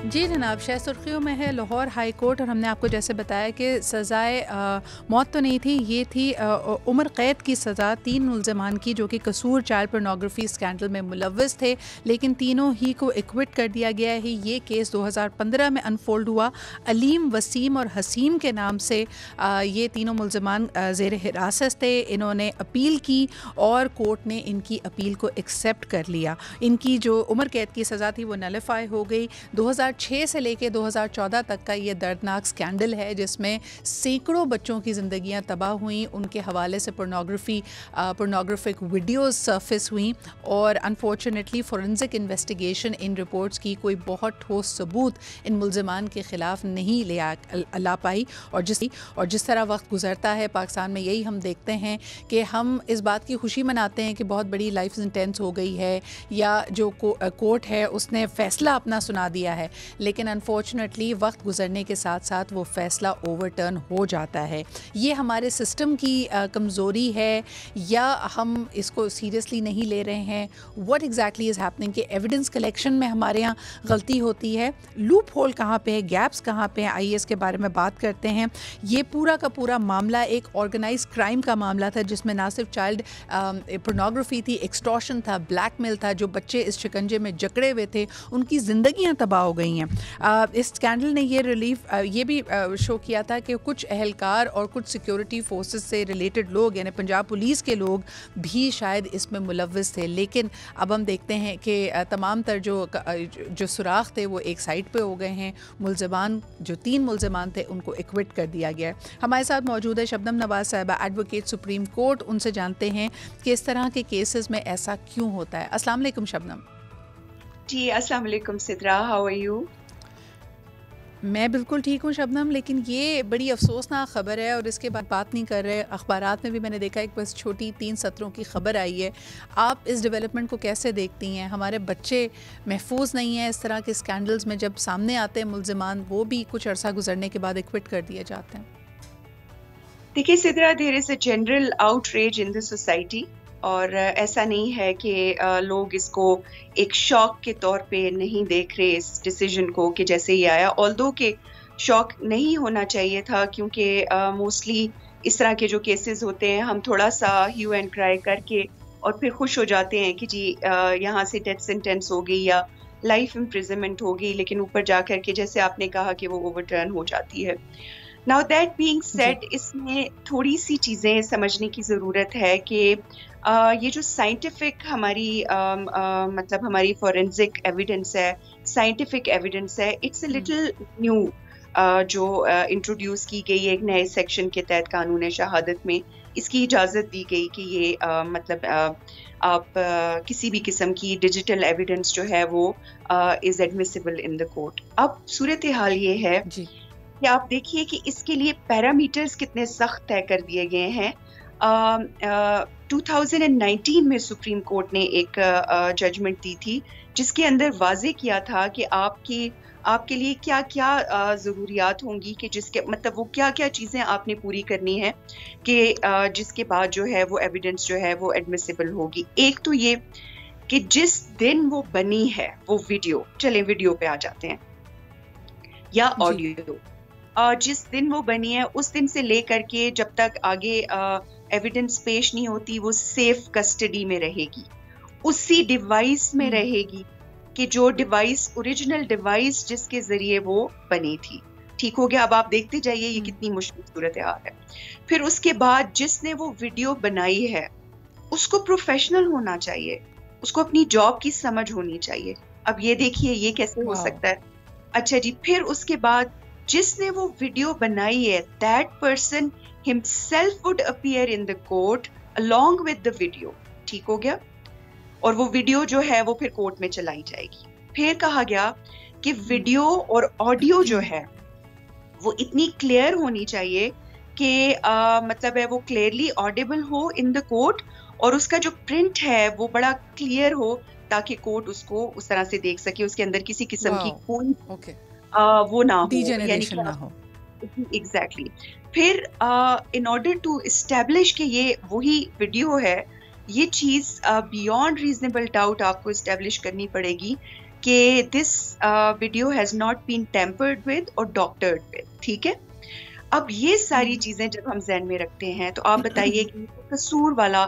جی جناب، شہ سرخیوں میں ہے لاہور ہائی کورٹ، اور ہم نے آپ کو جیسے بتایا کہ سزائے موت تو نہیں تھی، یہ تھی عمر قید کی سزا 3 ملزمان کی جو کہ قصور چائلڈ پورنوگرافی اسکینڈل میں ملوث تھے، لیکن تینوں ہی کو ایکوٹ کر دیا گیا ہے۔ یہ کیس 2015 میں انفولڈ ہوا۔ علیم، وسیم اور حسین کے نام سے یہ تینوں ملزمان زیر حراست تھے۔ انہوں نے اپیل کی اور کورٹ نے ان کی اپیل کو ایکسیپٹ کر لیا۔ ان کی جو عمر قید کی سزا تھی وہ نلیفائی ہو گئی۔ 2006 سے لے کے 2014 تک کا یہ دردناک سکینڈل ہے جس میں سینکڑوں بچوں کی زندگیاں تباہ ہوئیں، ان کے حوالے سے پورنوگرافک ویڈیوز سرفس ہوئیں، اور انفارچونیٹلی فورنزک انویسٹیگیشن ان رپورٹس کی کوئی بہت ٹھوس ثبوت ان ملزمان کے خلاف نہیں لا پائی۔ اور جس طرح وقت گزرتا ہے پاکستان میں یہی ہم دیکھتے ہیں کہ ہم اس بات کی خوشی مناتے ہیں کہ بہت بڑی لائف سینٹینس ہو گئی ہے یا جو کورٹ ہے اس نے فیصلہ اپنا سنا دیا ہے، لیکن انفارچونیٹلی وقت گزرنے کے ساتھ ساتھ وہ فیصلہ اوور ٹرن ہو جاتا ہے۔ یہ ہمارے سسٹم کی کمزوری ہے یا ہم اس کو سیریسلی نہیں لے رہے ہیں؟ واٹ ایگزیکٹلی از ہیپننگ کہ ایویڈنس کلیکشن میں ہمارے یہاں غلطی ہوتی ہے، لوپ ہول کہاں پہ ہے، گیپس کہاں پہ ہیں؟ آئیے اس کے بارے میں بات کرتے ہیں۔ یہ پورا کا پورا معاملہ ایک آرگنائز کرائم کا معاملہ تھا جس میں نہ صرف چائلڈ پورنوگرافی تھی، ایکسٹورشن تھا، بلیک میل تھا، جو بچے اس شکنجے میں جکڑے ہوئے تھے ان کی زندگیاں تباہ ہو گئی ہیں۔ اس اسکینڈل نے یہ بھی شو کیا تھا کہ کچھ اہلکار اور کچھ سیکیورٹی فورسز سے ریلیٹڈ لوگ یعنی پنجاب پولیس کے لوگ بھی شاید اس میں ملوث تھے، لیکن اب ہم دیکھتے ہیں کہ تمام تر جو سراغ تھے وہ ایک سائڈ پہ ہو گئے ہیں۔ جو 3 ملزمان تھے ان کو ایکوٹ کر دیا گیا ہے۔ ہمارے ساتھ موجود ہے شبنم نواز صاحبہ، ایڈوکیٹ سپریم کورٹ، ان سے جانتے ہیں کہ اس طرح کے کیسز میں ایسا کیوں ہوتا ہے۔ السلام علیکم شبنم۔ جی السلام علیکم سدرا، ہاؤ آر یو؟ میں بالکل ٹھیک ہوں شبنم، لیکن یہ بڑی افسوسناک خبر ہے اور اس کے بعد بات نہیں کر رہے۔ اخبارات میں بھی میں نے دیکھا ایک بس چھوٹی 3 سطروں کی خبر آئی ہے۔ آپ اس ڈیولپمنٹ کو کیسے دیکھتی ہیں؟ ہمارے بچے محفوظ نہیں ہیں اس طرح کے اسکینڈلز میں، جب سامنے آتے ہیں ملزمان وہ بھی کچھ عرصہ گزرنے کے بعد ایکوٹ کر دیے جاتے ہیں۔ دیکھیے Sidra, there is a general outrage in the society, اور ایسا نہیں ہے کہ لوگ اس کو ایک شوق کے طور پہ نہیں دیکھ رہے اس ڈیسیجن کو کہ جیسے ہی آیا، آلدو کہ شوق نہیں ہونا چاہیے تھا، کیونکہ موسٹلی اس طرح کے جو کیسز ہوتے ہیں ہم تھوڑا سا ہیو اینڈ کرائے کر کے اور پھر خوش ہو جاتے ہیں کہ جی یہاں سے ڈیتھ سینٹینس ہو گئی یا لائف امپریزنمنٹ ہو گئی، لیکن اوپر جا کر کے جیسے آپ نے کہا کہ وہ اوور ٹرن ہو جاتی ہے۔ Now that being said، اس میں تھوڑی سی چیزیں سمجھنے کی ضرورت ہے کہ یہ جو سائنٹیفک مطلب ہماری فورینزک ایویڈنس ہے، سائنٹیفک ایویڈنس ہے، اٹس اے لٹل نیو، جو انٹروڈیوس کی گئی ایک نئے سیکشن کے تحت قانون شہادت میں اس کی اجازت دی گئی کہ یہ مطلب آپ کسی بھی قسم کی ڈیجیٹل ایویڈنس جو ہے وہ از ایڈمیسیبل ان دا کورٹ۔ اب صورتحال یہ ہے کہ آپ دیکھیے کہ اس کے لیے پیرامیٹرز کتنے سخت طے کر دیے گئے ہیں۔ 2019 میں سپریم کورٹ نے ایک ججمنٹ دی تھی جس کے اندر واضح کیا تھا کہ آپ کے لیے کیا کیا ضروریات ہوں گی، کہ جس کے مطلب وہ کیا کیا چیزیں آپ نے پوری کرنی ہے کہ جس کے بعد جو ہے وہ ایویڈنس جو ہے وہ ایڈمیسیبل ہوگی۔ ایک تو یہ کہ جس دن وہ بنی ہے وہ ویڈیو، چلیں ویڈیو پہ آ جاتے ہیں یا آڈیو، جس دن وہ بنی ہے اس دن سے لے کر کے جب تک آگے ایویڈنس پیش نہیں ہوتی وہ سیف کسٹڈی میں رہے گی، اسی ڈیوائس میں رہے گی کہ جو ڈیوائس اوریجنل ڈیوائس جس کے ذریعے وہ بنی تھی۔ ٹھیک ہو گیا؟ اب آپ دیکھتے جائیے یہ کتنی مشکل صورتحال ہے۔ پھر اس کے بعد جس نے وہ ویڈیو بنائی ہے اس کو پروفیشنل ہونا چاہیے، اس کو اپنی جاب کی سمجھ ہونی چاہیے۔ اب یہ دیکھیے یہ کیسے ہو سکتا ہے۔ اچھا جی، پھر اس کے بعد جس نے وہ ویڈیو بنائی ہے that person himself would appear in the court along with the video۔ ٹھیک ہو گیا؟ اور وہ ویڈیو جو ہے وہ پھر کورٹ میں چلائی جائے گی۔ پھر کہا گیا کہ ویڈیو اور آڈیو جو ہے وہ اتنی کلیئر ہونی چاہیے کہ مطلب ہے وہ clearly audible who in the court, اور اس کا جو پرنٹ ہے وہ بڑا کلیئر ہو تاکہ کورٹ اس کو اس طرح سے دیکھ سکے، اس کے اندر کسی قسم کی کوئی وہ نہ ہو، یعنی نہ ہو۔ ایگزیکٹلی۔ پھر ان آرڈر ٹو اسٹیبلش کہ یہ وہی ویڈیو ہے، یہ چیز بیونڈ ریزنیبل ڈاؤٹ آپ کو اسٹیبلش کرنی پڑے گی کہ this video has not been tampered with or doctored with. ٹھیک ہے, اب یہ ساری چیزیں جب ہم ذہن میں رکھتے ہیں تو آپ بتائیے کہ قصور والا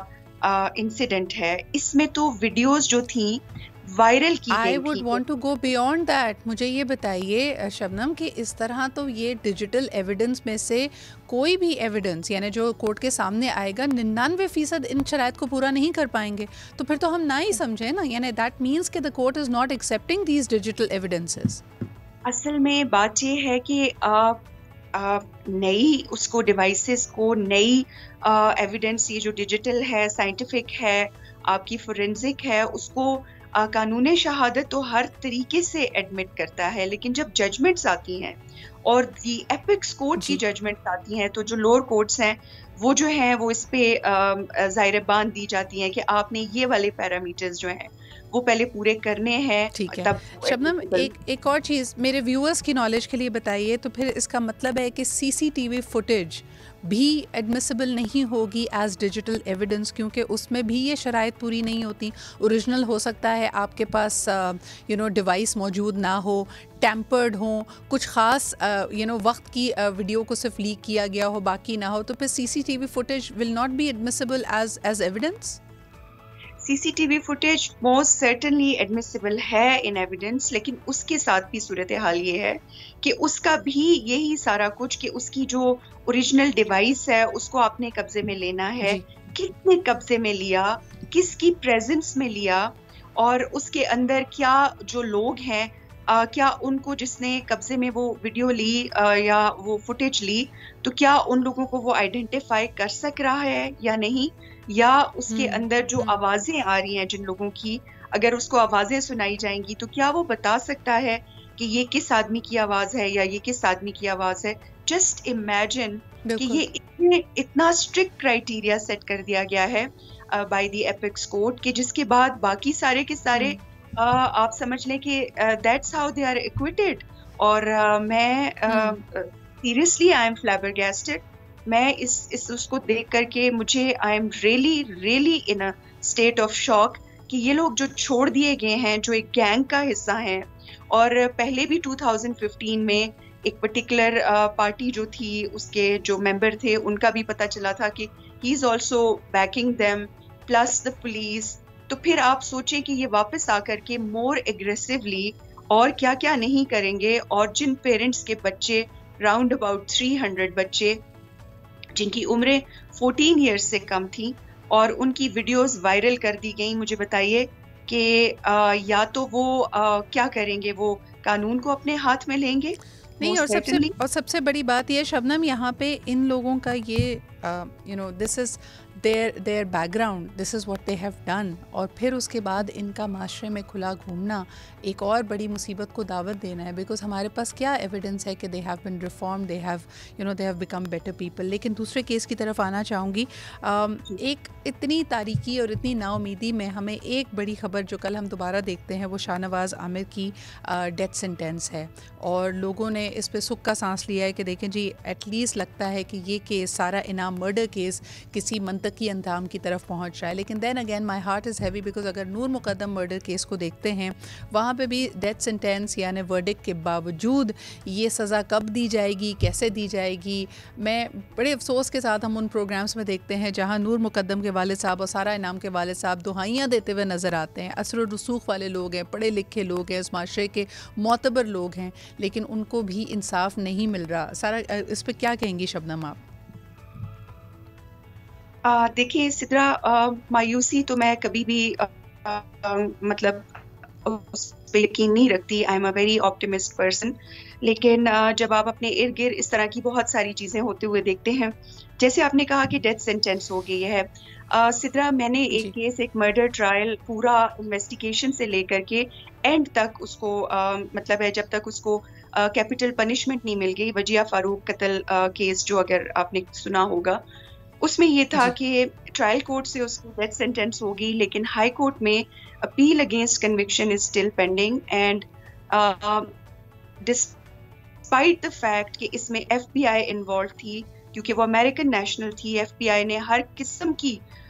انسیڈنٹ ہے, اس میں تو ویڈیوز جو تھیں وائرل کی گئی I would want to go beyond that. مجھے یہ بتائیے شبنم کہ اس طرح تو یہ ڈیجیٹل ایویڈنس میں سے کوئی بھی ایویڈنس یعنی جو کورٹ کے سامنے آئے گا 99% ان شرائط کو پورا نہیں کر پائیں گے, تو پھر تو ہم نہ ہی سمجھیں نا, یعنی دیٹ مینس کہ the court is not accepting these digital evidences. اصل میں بات یہ ہے کہ نئی اس کو ڈیوائسز کو نئی ایویڈنس یہ جو ڈیجیٹل ہے, سائنٹیفک ہے, آپ کی فورینزک ہے, اس کو قانون شہادت تو ہر طریقے سے ایڈمٹ کرتا ہے, لیکن جب ججمنٹس آتی ہیں اور دی ایپکس کورٹ کی ججمنٹس آتی ہیں تو جو لوور کورٹس ہیں وہ جو ہیں وہ اس پہ ظاہر باندھ دی جاتی ہیں کہ آپ نے یہ والے پیرامیٹرز جو ہیں وہ پہلے پورے کرنے ہیں. ٹھیک ہے شبنم, ایک اور چیز میرے ویورز کی نالج کے لیے بتائیے, تو پھر اس کا مطلب ہے کہ سی سی ٹی وی فوٹیج بھی ایڈمیسیبل نہیں ہوگی ایز ڈیجیٹل ایویڈنس, کیونکہ اس میں بھی یہ شرائط پوری نہیں ہوتی. اوریجنل ہو سکتا ہے آپ کے پاس ڈیوائس موجود نہ ہو, ٹیمپرڈ ہوں, کچھ خاص وقت کی ویڈیو کو صرف لیک کیا گیا ہو باقی نہ ہو, تو پھر C C T V footage will not be admissible as evidence. C C T V footage most certainly admissible ہے ان ایویڈنس, لیکن اس کے ساتھ بھی صورتحال یہ ہے کہ اس کا بھی یہی سارا کچھ کہ اس کی جو اوریجنل ڈیوائس ہے اس کو آپ نے قبضے میں لینا ہے, کس نے قبضے میں لیا, کس کی پریزنس میں لیا, اور اس کے اندر کیا جو لوگ ہیں کیا ان کو جس نے قبضے میں وہ ویڈیو لی یا وہ فوٹیج لی تو کیا ان لوگوں کو وہ آئیڈینٹیفائی کر سک رہا ہے یا نہیں, یا اس کے اندر جو آوازیں آ رہی ہیں جن لوگوں کی, اگر اس کو آوازیں سنائی جائیں گی تو کیا وہ بتا سکتا ہے کہ یہ کس آدمی کی آواز ہے یا یہ کس آدمی کی آواز ہے. جسٹ امیجن کہ یہ اتنا اسٹرکٹ کرائیٹیریا سیٹ کر دیا گیا ہے بائی دی ایپکس کورٹ کہ جس کے بعد باقی سارے کے سارے آپ سمجھ لیں کہ دیٹس ہاؤ دے آر ایکویٹڈ. اور میں سیریسلی آئی ایم فلیبرگیسٹڈ, میں اس کو دیکھ کر کے مجھے I am really in a state of shock کہ یہ لوگ جو چھوڑ دیے گئے ہیں جو ایک گینگ کا حصہ ہیں, اور پہلے بھی 2015 میں ایک پرٹیکولر پارٹی جو تھی اس کے جو ممبر تھے ان کا بھی پتہ چلا تھا کہ he is also backing them plus the police. تو پھر آپ سوچیں کہ یہ واپس آ کر کے مور ایگریسولی اور کیا کیا نہیں کریں گے, اور جن پیرنٹس کے بچے راؤنڈ اباؤٹ 300 بچے جن کی عمریں 14 ایئرس سے کم تھیں اور ان کی ویڈیوز وائرل کر دی گئیں, مجھے بتائیے کہ یا تو وہ کیا کریں گے, وہ قانون کو اپنے ہاتھ میں لیں گے نہیں. اور سب سے بڑی بات یہ شبنم, یہاں پہ ان لوگوں کا یہ دس از their background, this is what they have done, اور پھر اس کے بعد ان کا معاشرے میں کھلا گھومنا ایک اور بڑی مصیبت کو دعوت دینا ہے, بیکاز ہمارے پاس کیا ایویڈنس ہے کہ they have been reformed, they have become better people. لیکن دوسرے کیس کی طرف آنا چاہوں گی. ایک اتنی تاریکی اور اتنی نا امیدی میں ہمیں ایک بڑی خبر جو کل ہم دوبارہ دیکھتے ہیں وہ شاہ نواز عامر کی ڈیتھ سینٹینس ہے, اور لوگوں نے اس پہ سکھ کا سانس لیا ہے کہ دیکھیں جی ایٹ لیسٹ لگتا ہے کہ یہ کیس سارا انعام مرڈر کیس کسی منطقی اندام کی طرف پہنچ رہا ہے. لیکن then again my heart is heavy because اگر نور مقدم مرڈر کیس کو دیکھتے ہیں وہاں پہ بھی ڈیتھ سینٹینس یعنی ورڈکٹ کے باوجود یہ سزا کب دی جائے گی, کیسے دی جائے گی. میں بڑے افسوس کے ساتھ ہم ان پروگرامس میں دیکھتے ہیں جہاں نور مقدم کے والد صاحب اور سارا انعام کے والد صاحب دہائیاں دیتے ہوئے نظر آتے ہیں. اثر و رسوخ والے لوگ ہیں, پڑھے لکھے لوگ ہیں, اس معاشرے کے معتبر لوگ ہیں, لیکن ان کو بھی انصاف نہیں مل رہا. سارا اس پہ کیا کہیں گی شبنم آپ؟ دیکھیں سدرا, مایوسی تو میں کبھی بھی مطلب اس پہ یقین نہیں رکھتی. I am a very optimist person. لیکن جب آپ اپنے ارد گرد اس طرح کی بہت ساری چیزیں ہوتے ہوئے دیکھتے ہیں, جیسے آپ نے کہا کہ ڈیتھ سینٹینس ہو گئی ہے سدرا, میں نے ایک کیس, ایک مرڈر ٹرائل پورا انویسٹیگیشن سے لے کر کے اینڈ تک اس کو مطلب ہے جب تک اس کو کیپٹل پنشمنٹ نہیں مل گئی, وجیہ فاروق قتل کیس جو اگر آپ نے سنا ہوگا, اس میں یہ تھا کہ ٹرائل کورٹ سے اس کو ڈیتھ سینٹینس ہوگی, لیکن ہائی کورٹ میں appeal against conviction is still pending. And despite the fact کہ اس میں ایف بی آئی انوالو تھی, کیونکہ وہ امریکن نیشنل تھی, ایف بی آئی نے ہر قسم کی